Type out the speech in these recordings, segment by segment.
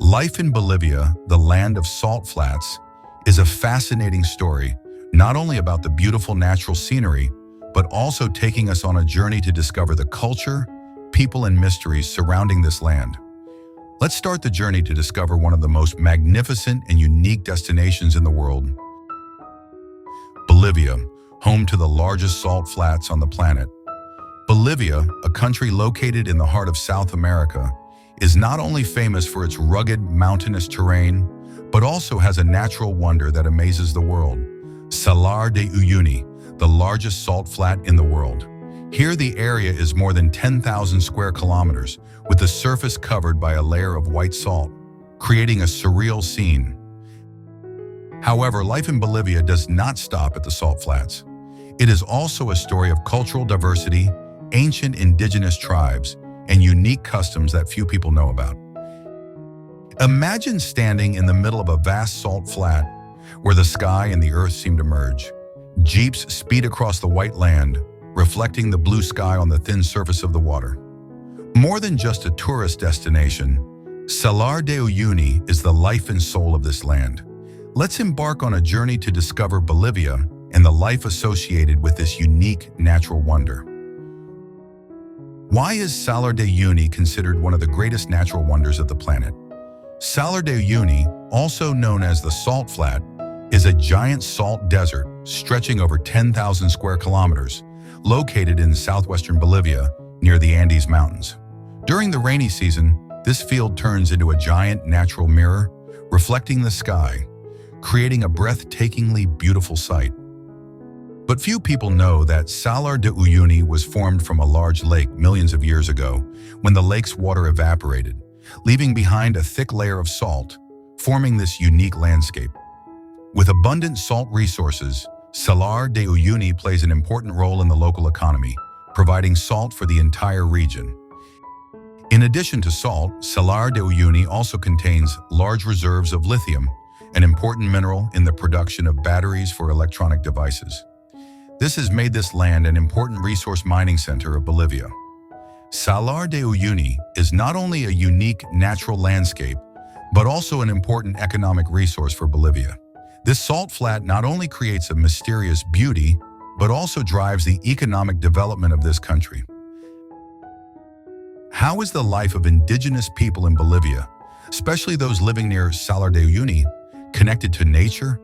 Life in Bolivia, the land of salt flats, is a fascinating story, not only about the beautiful natural scenery, but also taking us on a journey to discover the culture, people, and mysteries surrounding this land. Let's start the journey to discover one of the most magnificent and unique destinations in the world, Bolivia, home to the largest salt flats on the planet. Bolivia, a country located in the heart of South America, is not only famous for its rugged, mountainous terrain, but also has a natural wonder that amazes the world, Salar de Uyuni, the largest salt flat in the world. Here, the area is more than 10,000 square kilometers, with the surface covered by a layer of white salt, creating a surreal scene. However, life in Bolivia does not stop at the salt flats. It is also a story of cultural diversity, ancient indigenous tribes, and unique customs that few people know about. Imagine standing in the middle of a vast salt flat where the sky and the earth seem to merge. Jeeps speed across the white land, reflecting the blue sky on the thin surface of the water. More than just a tourist destination, Salar de Uyuni is the life and soul of this land. Let's embark on a journey to discover Bolivia and the life associated with this unique natural wonder. Why is Salar de Uyuni considered one of the greatest natural wonders of the planet? Salar de Uyuni, also known as the Salt Flat, is a giant salt desert stretching over 10,000 square kilometers, located in southwestern Bolivia near the Andes Mountains. During the rainy season, this field turns into a giant natural mirror, reflecting the sky, creating a breathtakingly beautiful sight. But few people know that Salar de Uyuni was formed from a large lake millions of years ago, when the lake's water evaporated, leaving behind a thick layer of salt, forming this unique landscape. With abundant salt resources, Salar de Uyuni plays an important role in the local economy, providing salt for the entire region. In addition to salt, Salar de Uyuni also contains large reserves of lithium, an important mineral in the production of batteries for electronic devices. This has made this land an important resource mining center of Bolivia. Salar de Uyuni is not only a unique natural landscape, but also an important economic resource for Bolivia. This salt flat not only creates a mysterious beauty, but also drives the economic development of this country. How is the life of indigenous people in Bolivia, especially those living near Salar de Uyuni, connected to nature?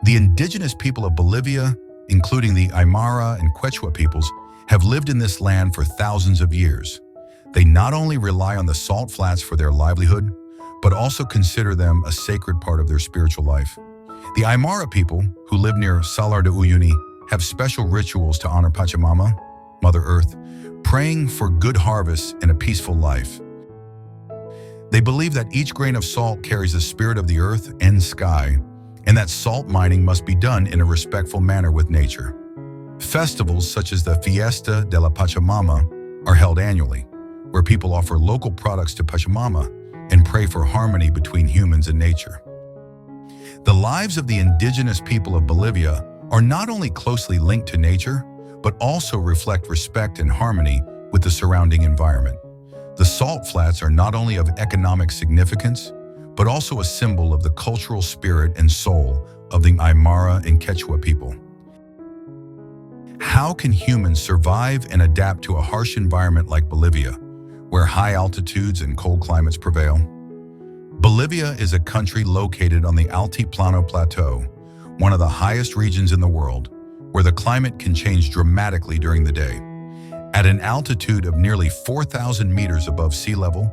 The indigenous people of Bolivia, including the Aymara and Quechua peoples, have lived in this land for thousands of years. They not only rely on the salt flats for their livelihood, but also consider them a sacred part of their spiritual life. The Aymara people, who live near Salar de Uyuni, have special rituals to honor Pachamama, Mother Earth, praying for good harvests and a peaceful life. They believe that each grain of salt carries the spirit of the earth and sky, and that salt mining must be done in a respectful manner with nature. Festivals such as the Fiesta de la Pachamama are held annually, where people offer local products to Pachamama and pray for harmony between humans and nature. The lives of the indigenous people of Bolivia are not only closely linked to nature, but also reflect respect and harmony with the surrounding environment. The salt flats are not only of economic significance, but also a symbol of the cultural spirit and soul of the Aymara and Quechua people. How can humans survive and adapt to a harsh environment like Bolivia, where high altitudes and cold climates prevail? Bolivia is a country located on the Altiplano Plateau, one of the highest regions in the world, where the climate can change dramatically during the day. At an altitude of nearly 4,000 meters above sea level,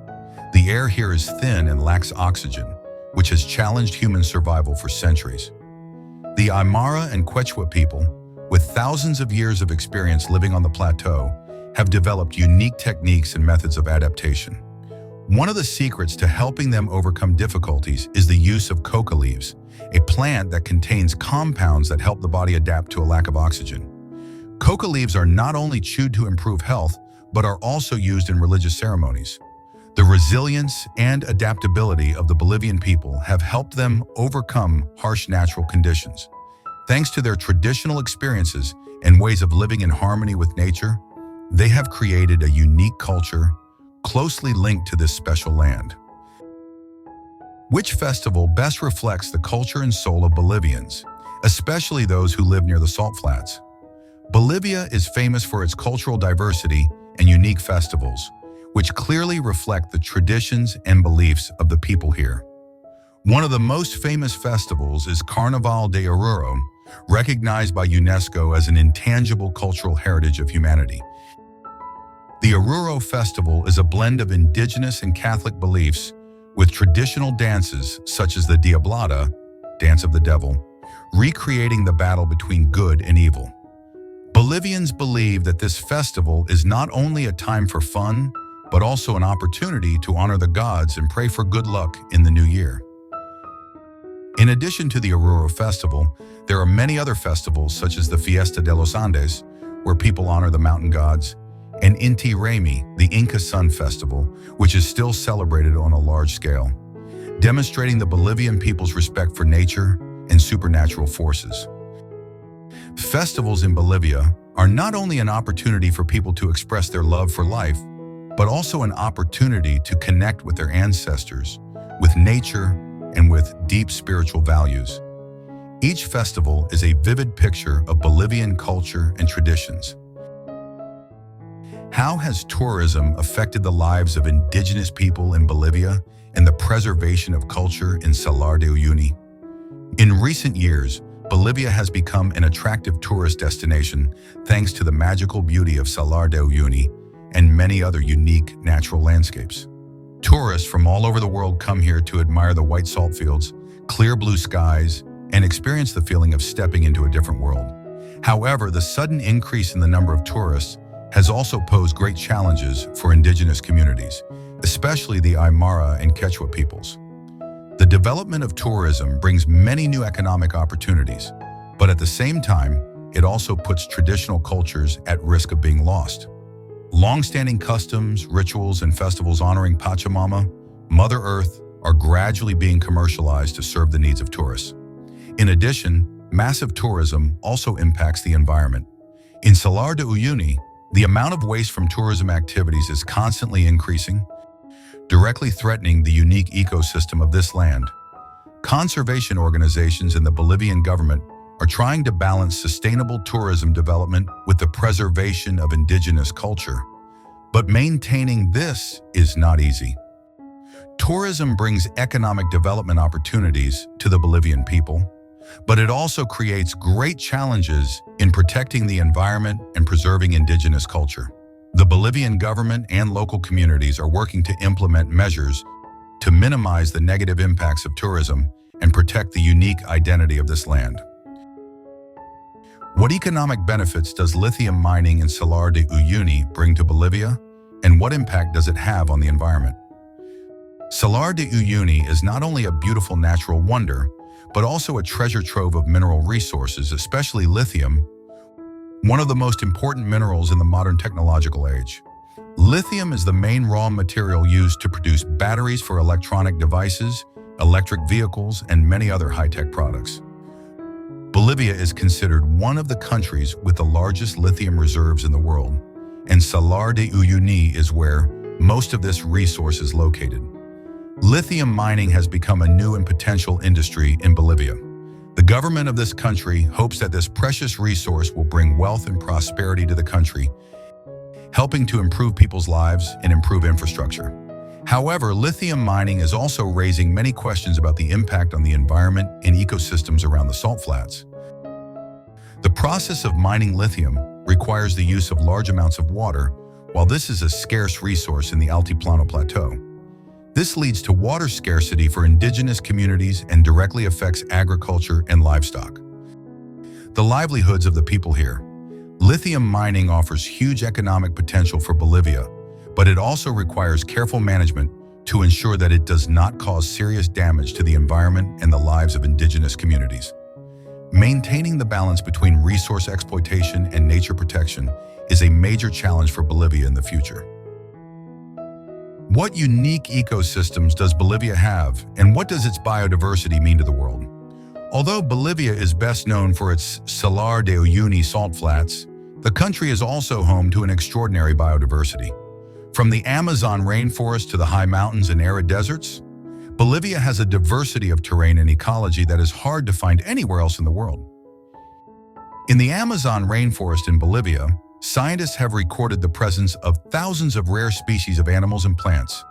the air here is thin and lacks oxygen, which has challenged human survival for centuries. The Aymara and Quechua people, with thousands of years of experience living on the plateau, have developed unique techniques and methods of adaptation. One of the secrets to helping them overcome difficulties is the use of coca leaves, a plant that contains compounds that help the body adapt to a lack of oxygen. Coca leaves are not only chewed to improve health, but are also used in religious ceremonies. The resilience and adaptability of the Bolivian people have helped them overcome harsh natural conditions. Thanks to their traditional experiences and ways of living in harmony with nature, they have created a unique culture closely linked to this special land. Which festival best reflects the culture and soul of Bolivians, especially those who live near the salt flats? Bolivia is famous for its cultural diversity and unique festivals, which clearly reflect the traditions and beliefs of the people here. One of the most famous festivals is Carnaval de Oruro, recognized by UNESCO as an intangible cultural heritage of humanity. The Oruro Festival is a blend of indigenous and Catholic beliefs with traditional dances such as the Diablada, Dance of the Devil, recreating the battle between good and evil. Bolivians believe that this festival is not only a time for fun, but also an opportunity to honor the gods and pray for good luck in the new year. In addition to the Oruro Festival, there are many other festivals such as the Fiesta de los Andes, where people honor the mountain gods, and Inti Raymi, the Inca Sun Festival, which is still celebrated on a large scale, demonstrating the Bolivian people's respect for nature and supernatural forces. Festivals in Bolivia are not only an opportunity for people to express their love for life, but also an opportunity to connect with their ancestors, with nature, and with deep spiritual values. Each festival is a vivid picture of Bolivian culture and traditions. How has tourism affected the lives of indigenous people in Bolivia and the preservation of culture in Salar de Uyuni? In recent years, Bolivia has become an attractive tourist destination thanks to the magical beauty of Salar de Uyuni and many other unique natural landscapes. Tourists from all over the world come here to admire the white salt fields, clear blue skies, and experience the feeling of stepping into a different world. However, the sudden increase in the number of tourists has also posed great challenges for indigenous communities, especially the Aymara and Quechua peoples. The development of tourism brings many new economic opportunities, but at the same time, it also puts traditional cultures at risk of being lost. Long-standing customs, rituals, and festivals honoring Pachamama, Mother Earth, are gradually being commercialized to serve the needs of tourists. In addition, massive tourism also impacts the environment. In Salar de Uyuni, the amount of waste from tourism activities is constantly increasing, directly threatening the unique ecosystem of this land. Conservation organizations and the Bolivian government are trying to balance sustainable tourism development with the preservation of indigenous culture. But maintaining this is not easy. Tourism brings economic development opportunities to the Bolivian people, but it also creates great challenges in protecting the environment and preserving indigenous culture. The Bolivian government and local communities are working to implement measures to minimize the negative impacts of tourism and protect the unique identity of this land. What economic benefits does lithium mining in Salar de Uyuni bring to Bolivia, and what impact does it have on the environment? Salar de Uyuni is not only a beautiful natural wonder, but also a treasure trove of mineral resources, especially lithium, one of the most important minerals in the modern technological age. Lithium is the main raw material used to produce batteries for electronic devices, electric vehicles, and many other high-tech products. Bolivia is considered one of the countries with the largest lithium reserves in the world, and Salar de Uyuni is where most of this resource is located. Lithium mining has become a new and potential industry in Bolivia. The government of this country hopes that this precious resource will bring wealth and prosperity to the country, helping to improve people's lives and improve infrastructure. However, lithium mining is also raising many questions about the impact on the environment and ecosystems around the salt flats. The process of mining lithium requires the use of large amounts of water, while this is a scarce resource in the Altiplano Plateau. This leads to water scarcity for indigenous communities and directly affects agriculture and livestock. The livelihoods of the people here. Lithium mining offers huge economic potential for Bolivia, but it also requires careful management to ensure that it does not cause serious damage to the environment and the lives of indigenous communities. Maintaining the balance between resource exploitation and nature protection is a major challenge for Bolivia in the future. What unique ecosystems does Bolivia have, and what does its biodiversity mean to the world? Although Bolivia is best known for its Salar de Uyuni salt flats, the country is also home to an extraordinary biodiversity. From the Amazon rainforest to the high mountains and arid deserts, Bolivia has a diversity of terrain and ecology that is hard to find anywhere else in the world. In the Amazon rainforest in Bolivia, scientists have recorded the presence of thousands of rare species of animals and plants,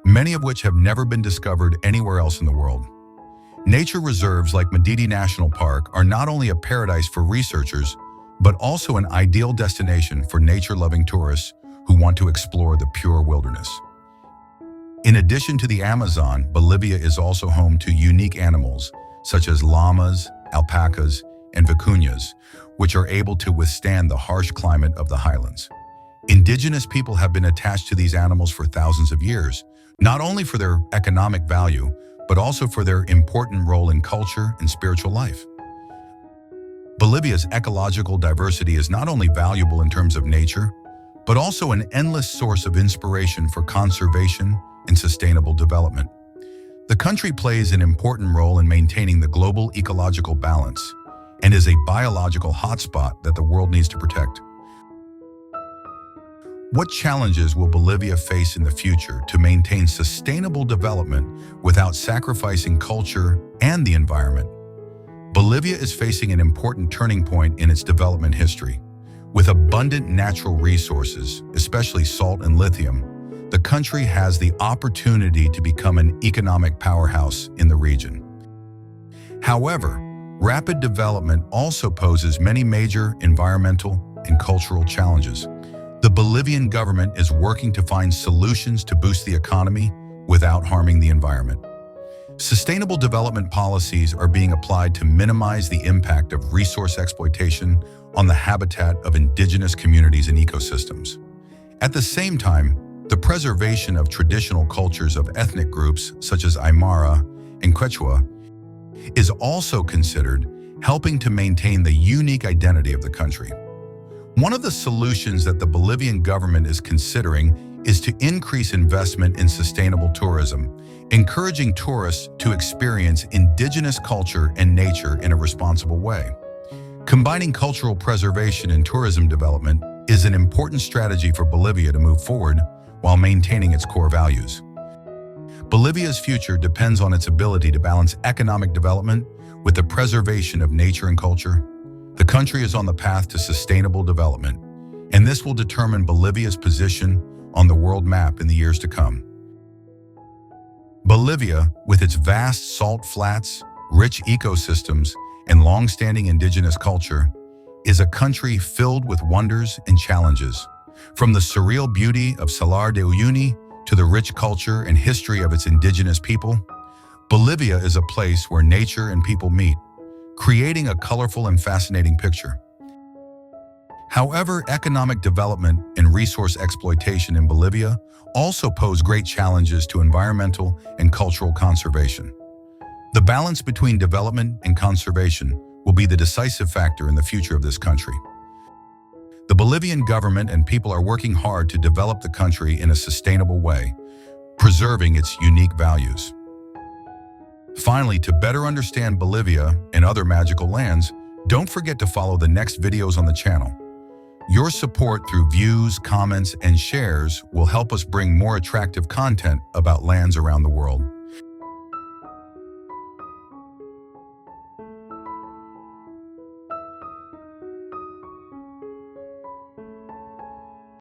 many of which have never been discovered anywhere else in the world. Nature reserves like Madidi National Park are not only a paradise for researchers, but also an ideal destination for nature-loving tourists who want to explore the pure wilderness. In addition to the Amazon, Bolivia is also home to unique animals such as llamas, alpacas, and vicuñas, which are able to withstand the harsh climate of the highlands. Indigenous people have been attached to these animals for thousands of years, not only for their economic value, but also for their important role in culture and spiritual life. Bolivia's ecological diversity is not only valuable in terms of nature, but also an endless source of inspiration for conservation and sustainable development. The country plays an important role in maintaining the global ecological balance and is a biological hotspot that the world needs to protect. What challenges will Bolivia face in the future to maintain sustainable development without sacrificing culture and the environment? Bolivia is facing an important turning point in its development history. With abundant natural resources, especially salt and lithium, the country has the opportunity to become an economic powerhouse in the region. However, rapid development also poses many major environmental and cultural challenges. The Bolivian government is working to find solutions to boost the economy without harming the environment. Sustainable development policies are being applied to minimize the impact of resource exploitation on the habitat of indigenous communities and ecosystems. At the same time, the preservation of traditional cultures of ethnic groups such as Aymara and Quechua is also considered, helping to maintain the unique identity of the country. One of the solutions that the Bolivian government is considering is to increase investment in sustainable tourism, encouraging tourists to experience indigenous culture and nature in a responsible way. Combining cultural preservation and tourism development is an important strategy for Bolivia to move forward while maintaining its core values. Bolivia's future depends on its ability to balance economic development with the preservation of nature and culture. The country is on the path to sustainable development, and this will determine Bolivia's position on the world map in the years to come. Bolivia, with its vast salt flats, rich ecosystems, and long-standing indigenous culture, is a country filled with wonders and challenges. From the surreal beauty of Salar de Uyuni to the rich culture and history of its indigenous people, Bolivia is a place where nature and people meet, creating a colorful and fascinating picture. However, economic development and resource exploitation in Bolivia also pose great challenges to environmental and cultural conservation. The balance between development and conservation will be the decisive factor in the future of this country. The Bolivian government and people are working hard to develop the country in a sustainable way, preserving its unique values. Finally, to better understand Bolivia and other magical lands, don't forget to follow the next videos on the channel. Your support through views, comments, and shares will help us bring more attractive content about lands around the world.